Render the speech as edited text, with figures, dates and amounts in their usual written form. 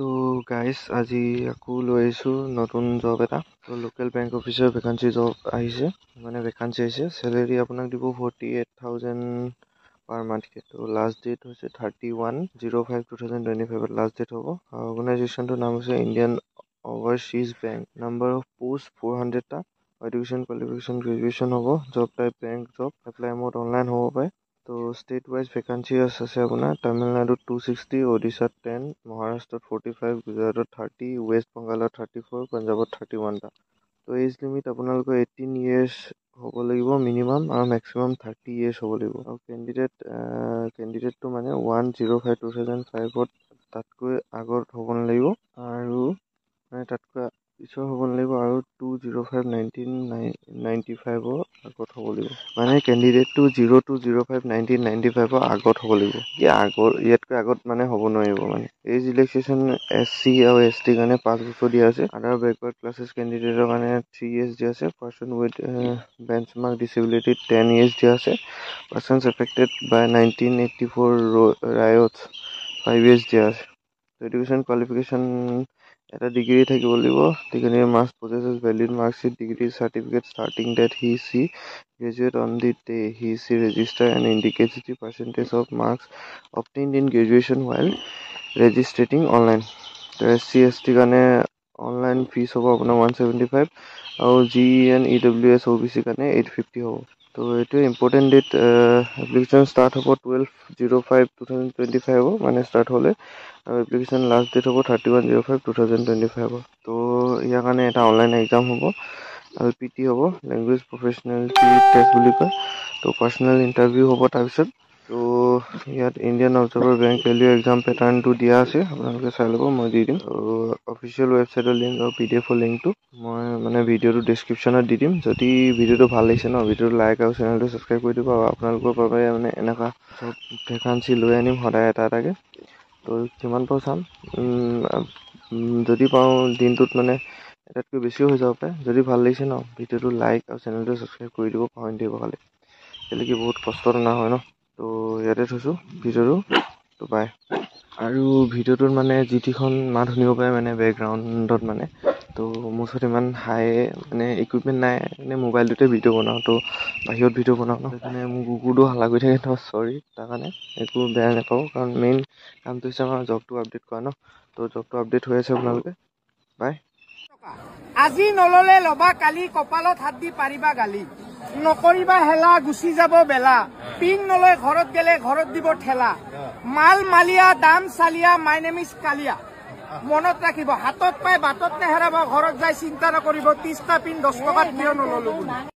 তো গাইজ আজি আকৌ লৈ আহিছোঁ নতুন জব এটা। তো লোকেল বেংক অফিচাৰ ভেকাঞ্চি জব আহিছে, মানে ভেকাঞ্চি আহিছে। চেলেৰি আপোনাক দিব 48,000 পাৰ মান্থকে। তো লাষ্ট ডেট হৈছে 31/05/2025 লাষ্ট ডেট হ'ব। অৰ্গেনাইজেশ্যনটোৰ নাম হৈছে Indian overseas bank. Number of post 400টা। এডুকেশ্যন কোৱালিফিকেশ্যন গ্ৰেজুৱেশ্যন হ'ব। Job type bank job. Apply mode online হ'ব পাৰে। তো ষ্টেট ৱাইজ ভেকাঞ্চি আছে আপোনাৰ তামিলনাডুত 260, ওড়িশাত 10, মহাৰাষ্ট্ৰত 45, গুজৰাটত 30, ৱেষ্ট বেংগলত 34, পাঞ্জাবত 31টা। তো এজ লিমিট আপোনালোকৰ 18 years হ'ব লাগিব মিনিমাম, আৰু মেক্সিমাম 30 years হ'ব লাগিব। আৰু কেণ্ডিডেটটো মানে 1/05/2005 তাতকৈ আগত হ'ব নালাগিব, আৰু মানে তাতকৈ পিছৰ হ'ব নালাগিব, আৰু 2/05/1995 আগত হ'ব লাগিব। মানে কেণ্ডিডেটটো 0/2/05/1995 আগত হ'ব লাগিব। ইয়াতকৈ আগত মানে হ'ব নোৱাৰিব। মানে এজ ৰিলেক্সেশ্যন SC আৰু ST কাৰণে 5 বছৰ দিয়া আছে। আদাৰ বেকৱাৰ্ড ক্লাছেছ কেণ্ডিডেটৰ কাৰণে 3 years দিয়া আছে। Person with benchmark disability 10 years দিয়া আছে। পাৰ্চনছ এফেক্টেড বাই 1984 ৰায়টছ 5 years দিয়া আছে। এডুকেশ্যন কোৱালিফিকেশ্যন এটা ডিগ্ৰী থাকিব লাগিব। Degree must possess valid marksheet, degree certificate starting date he/she graduate on the day he/she register and indicates the percentage of marks obtained in graduation while registering online. তো SC ST কাৰণে online fees হ'ব আপোনাৰ 175, আৰু GEN EWS OBC কাৰণে 850 হ'ব। তো এইটোৱে important date. Application start হ'ব 12/05/2025 হ'ব, মানে ষ্টাৰ্ট হ'লে, আৰু এপ্লিকেশ্যন লাষ্ট ডেট হ'ব 31/05/2025। তো ইয়াৰ কাৰণে এটা অনলাইন এক্সাম হ'ব, LPT হ'ব, লেংগুৱেজ প্ৰফেচনেলিটি টেষ্ট বুলি কয়। তো পাৰ্চনেল ইণ্টাৰভিউ হ'ব তাৰপিছত। তো ইয়াত Indian observer bank value exam পেটাৰ্ণটো দিয়া আছে, আপোনালোকে চাই ল'ব, মই দি দিম। অফিচিয়েল ৱেবছাইটৰ লিংক আৰু PDF-ৰ লিংকটো মই মানে ভিডিঅ'টো ডিছক্ৰিপশ্যনত দি দিম। যদি ভিডিঅ'টো ভাল লাগিছে ভিডিঅ'টো লাইক আৰু চেনেলটো ছাবস্ক্ৰাইব কৰি দিব। আৰু আপোনালোকৰ বাবে মানে এনেকুৱা চব ভেকাঞ্চি লৈ আনিম সদায় এটা এটাকৈ। তো যিমান পাৰোঁ চাম, যদি পাৰোঁ দিনটোত মানে এটাতকৈ বেছিও হৈ যাব পাৰে। যদি ভাল লাগিছে ভিডিঅ'টো লাইক আৰু চেনেলটো ছাবস্ক্ৰাইব কৰি দিব, পাহৰি দিব খালি। কেলেকি বহুত কষ্টত অনা হয় তো ইয়াতে থৈছোঁ ভিডিঅ'টো। তো বাই। আৰু ভিডিঅ'টোত মানে যিটিখন মাত শুনিব পাৰে মানে বেকগ্ৰাউণ্ডত মানে। তো মোৰ ওচৰত ইমান হাই মানে ইকুইপমেণ্ট নাই, মানে মোবাইলটোতে ভিডিঅ' বনাওঁ। তো বাহিৰত ভিডিঅ' বনাওঁ সেইকাৰণে মোৰ কুকুৰটো হাল্লা কৰি থাকে। তো চৰি তাৰ কাৰণে, একো বেয়া নাপাওঁ, কাৰণ মেইন কামটো হৈছে আমাৰ জবটো আপডেট কৰা তো জবটো আপডেট হৈ আছে আপোনালোকে। বাই। আজি নললে ল'বা কালি, কপালত হাত দি পাৰিবা গালি। নকৰিবা হেলা, গুচি যাব বেলা। পিং নলয় ঘৰত গেলে ঘৰত দিব ঠেলা। মাল মালিয়া দাম চালিয়া, মাই নেম ইজ কালিয়া। মনত ৰাখিব, হাতত পাই বাটত নেহেৰাব, ঘৰত যাই চিন্তা নকৰিব 30টা পিন 10 টকাত কিয় নললো বুলি।